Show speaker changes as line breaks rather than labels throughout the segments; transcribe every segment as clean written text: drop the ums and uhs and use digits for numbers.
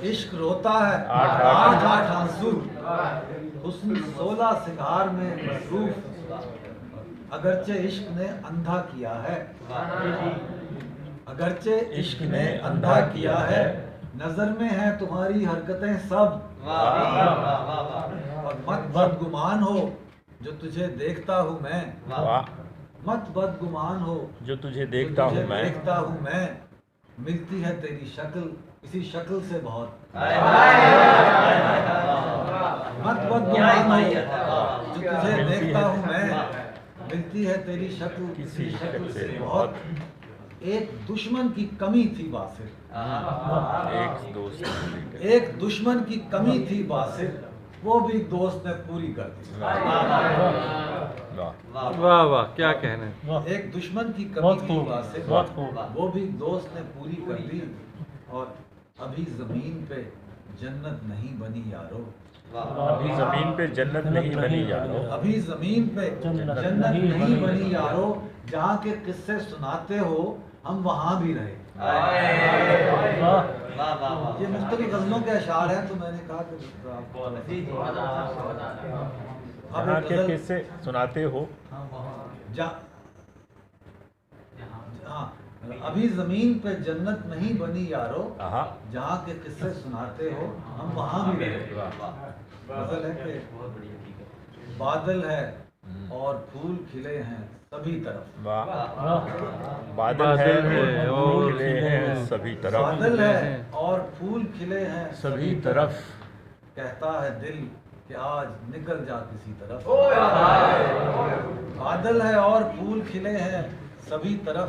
इश्क रोता है आठ आठ आंसू, हुस्न 16 सिंगार में मसरूफ, अगरचे इश्क ने अंधा किया है, अगरचे इश्क ने अंधा किया है, नजर में है तुम्हारी हरकतें सब, और मत बदगुमान हो जो तुझे देखता हूँ मैं, मत बदगुमान हो
जो तुझे देखता हूँ मैं,
मिलती है तेरी शक्ल इसी शक्ल से बहुत, मत बदगुमान हो जो तुझे देखता हूँ मैं, मिलती है तेरी शक्ल किसी शक्ल से बहुत, एक दुश्मन की कमी थी बासिर, एक दुश्मन की कमी थी बासिर, वो भी दोस्त ने पूरी कर दी।
वाह वाह, क्या कहने।
एक दुश्मन की कमी थी बासिर, वो भी दोस्त ने पूरी कर दी, और अभी जमीन पे जन्नत नहीं बनी यारो,
अभी जमीन पे जन्नत नहीं बनी यारो,
अभी जमीन पे जन्नत नहीं बनी यारो, जहाँ के किस्से सुनाते हो हम वहाँ भी रहे। ये मुख्तलिफ गज़लों के अशार हैं, तो मैंने कहा कि
जहाँ के किस्से सुनाते हो,
हाँ, अभी जमीन पे जन्नत नहीं बनी यारो, जहाँ के किस्से सुनाते हो हम वहाँ भी रहे। गज़ल है कि बादल है और फूल खिले हैं सभी तरफ,
बादल है और खिले हैं सभी तरफ,
बादल है और फूल खिले हैं
सभी तरफ,
कहता है दिल कि आज निकल जा किसी तरफ, बादल है और फूल खिले हैं सभी तरफ,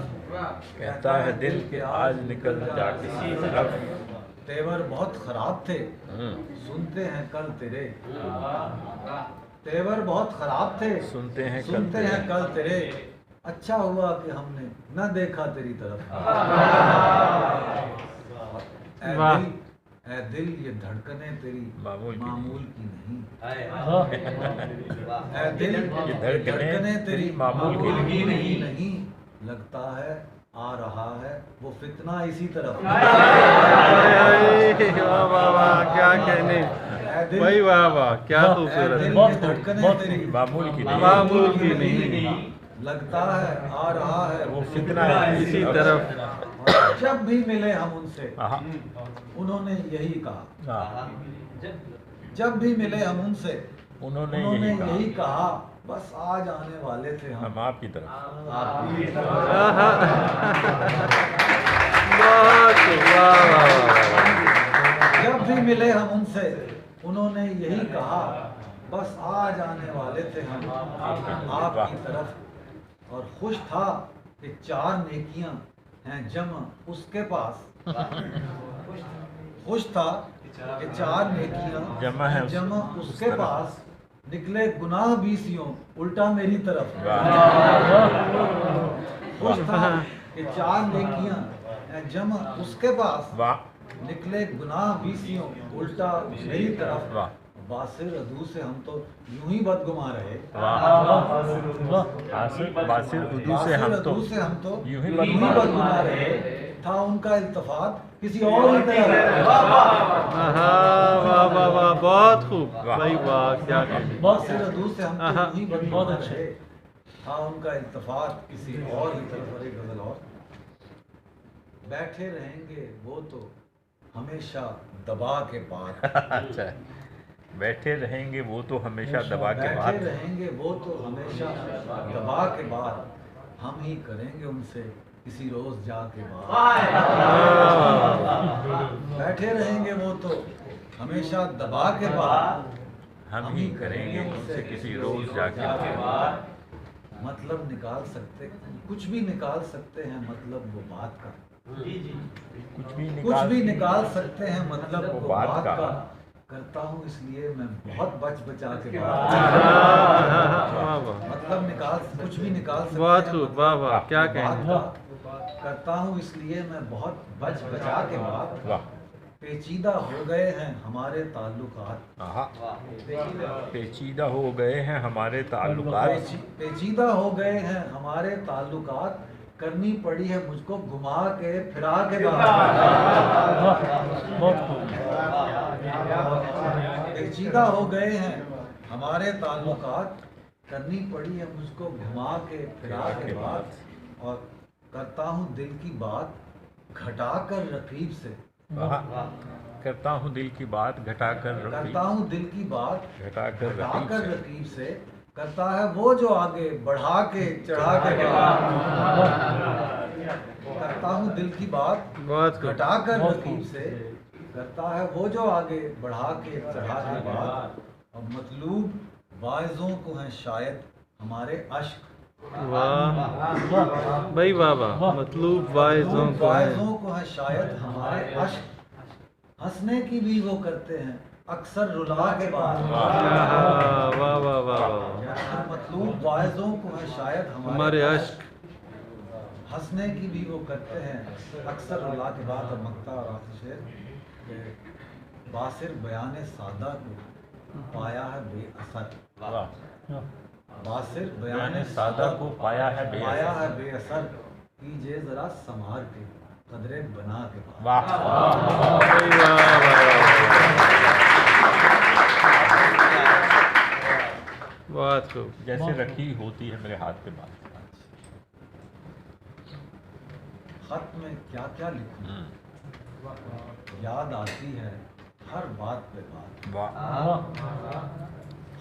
कहता है दिल कि आज निकल जा किसी तरफ,
तेवर बहुत खराब थे सुनते हैं कल तेरे, तेवर बहुत खराब थे सुनते हैं कल तेरे, अच्छा हुआ कि हमने न देखा तेरी तरफ, ऐ दिल ये धड़कने तेरी मामूल की नहीं, ऐ दिल ये धड़कने तेरी मामूल की नहीं, लगता है आ रहा है वो फितना इसी तरफ।
वाह वाह वाह, क्या कहने भाई, वाह वाह, क्या खूबसूरत।
धड़कने तेरी
मामूल
की नहीं,
लगता है आ रहा है
वो फितना
इसी तरफ।
जब भी मिले हम उनसे उन्होंने यही कहा, जब भी मिले हम उनसे उन्होंने यही कहा, बस आज आने वाले थे हम
आपकी तरफ,
आपकी जब भी मिले हम उनसे उन्होंने यही कहा, बस आज आने वाले थे हम आपकी तरफ, और खुश था कि 4 नेकियां हैं जमा उसके पास, खुश था कि 4 नेकियां जमा उसके पास, निकले गुनाह 20 उल्टा मेरी तरफ, खुश था कि 4 नेकियां हैं जमा उसके पास, निकले गुनाह 20 उल्टा मेरी तरफ, बासिर अदू से हम तो यूं ही बदगुमा रहे,
बासिर उर्दू से हम तो
यूं ही बदगुमा रहे, था उनका इल्तफात किसी और ही तरह।
वाह वाह वाह, बहुत खूब भाई, वाह क्या कहने।
बासिर अदू से हम तो यूं ही बदगुमा रहे, था उनका इल्तफात किसी और ही तरफ। एक गजल और, बैठे रहेंगे वो तो हमेशा दबा के पार,
अच्छा, बैठे रहेंगे वो तो हमेशा दबा के बाद,
बैठे रहेंगे वो तो हमेशा दबा के बाद, हम ही करेंगे उनसे किसी रोज जाके बात, बैठे रहेंगे वो तो हमेशा दबा के बाद,
हम ही करेंगे उनसे किसी रोज जाके बात,
मतलब निकाल सकते, कुछ भी निकाल सकते हैं मतलब वो बात का, कुछ भी निकाल सकते हैं मतलब वो बात का, करता हूँ इसलिए मैं बहुत बच बचा के बात, मतलब निकाल कुछ भी निकाल सकते हैं,
वाह वाह, क्या कहने।
करता हूँ इसलिए मैं बहुत बच बचा के बात, पेचीदा हो गए हैं हमारे ताल्लुकात।
आहा, पेचीदा हो गए हैं हमारे ताल्लुकात।
पेचीदा हो गए हैं हमारे ताल्लुकात, करनी पड़ी है मुझको घुमा के फिरा के बात। पेचीदा हो गए हैं हमारे ताल्लुकात, करनी पड़ी है मुझको घुमा के फिरा के बात। और करता हूँ दिल की बात घटाकर रकीब से।
करता हूँ दिल की बात घटाकर
करता हूँ दिल की बात
घटाकर
रकीब से। करता है वो जो आगे बढ़ा के चढ़ा के बात। करता हूँ दिल की बात घटाकर रकीब से। करता है वो जो आगे बढ़ा के चढ़ा के बात। और मतलूब वाइजों को है शायद हमारे अश्क।
वाह भाई वाह वाह, मतलब वाइजों
को है शायद हमारे अश्क। हंसने की भी वो करते हैं अक्सर रुला के बाद।
वाह वाह वाह वाह,
मतलब वाइजों को है शायद
हमारे अश्क।
हंसने की भी वो करते हैं अक्सर रुला के बाद। और मक्ता और आखिरी शेर, बासिर बयान सादा को पाया है बेअसर। बासिर बयान सादा को पाया है बेअसर। कीजिए जरा संभाल के कदरे बना के।
वाह,
बहुत खूब।
जैसे रखी होती है मेरे हाथ पे बात।
खत में क्या क्या लिखूं, याद आती है हर बात पे बात।
वाह,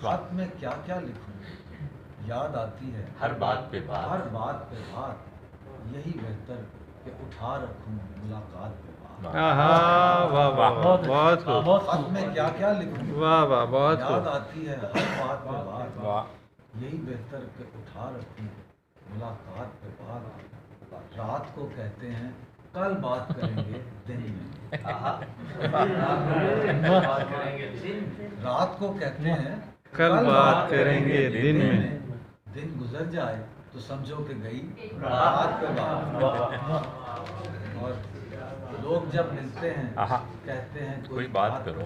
खत में क्या क्या लिखूं, याद आती है
हर बात पे बात।
हर बात पे बात। यही बेहतर कि उठा रखूं मुलाकात पे बात।
वाह वाह, बहुत खूब।
खत में क्या क्या लिखूं,
वाह वाह, बहुत
याद
खूब।
आती है हर बात पे बात।
वाह,
यही बेहतर कि उठा रखूं मुलाकात पे बात। रात को कहते हैं कल बात करेंगे दिन में। रात को कहते हैं
कल बात करेंगे दिन में।
दिन गुजर जाए तो समझो कि गई रात पे बात। और लोग जब मिलते हैं कहते हैं
कोई बात करो।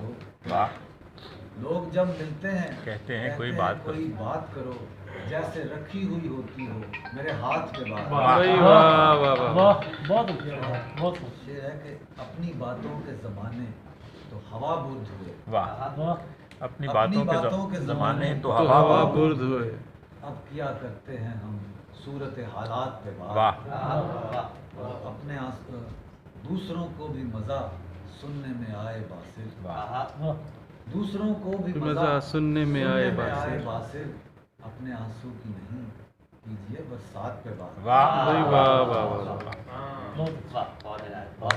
वाह,
लोग जब मिलते हैं
कहते हैं कोई बात
करो। जैसे रखी हुई होती हो मेरे हाथ पे बात।
भाई वाह वाह वाह,
बहुत
शेर है कि अपनी बातों के ज़माने तो हवा बुर्द हुए।
वाह, अपनी बातों के ज़माने तो
तो हवा बुर्द हुए।
अब किया करते हैं हम सूरत हालात पे बात।
वाह,
और अपने दूसरों को भी मज़ा सुनने में आए बासिर।
वाह,
दूसरों को भी
मज़ा सुनने में आए
बासिर। अपने आंसू की नहीं कीजिए बरसात पे बात।
वाह,
भाई वाह वाह वाह।
बहुत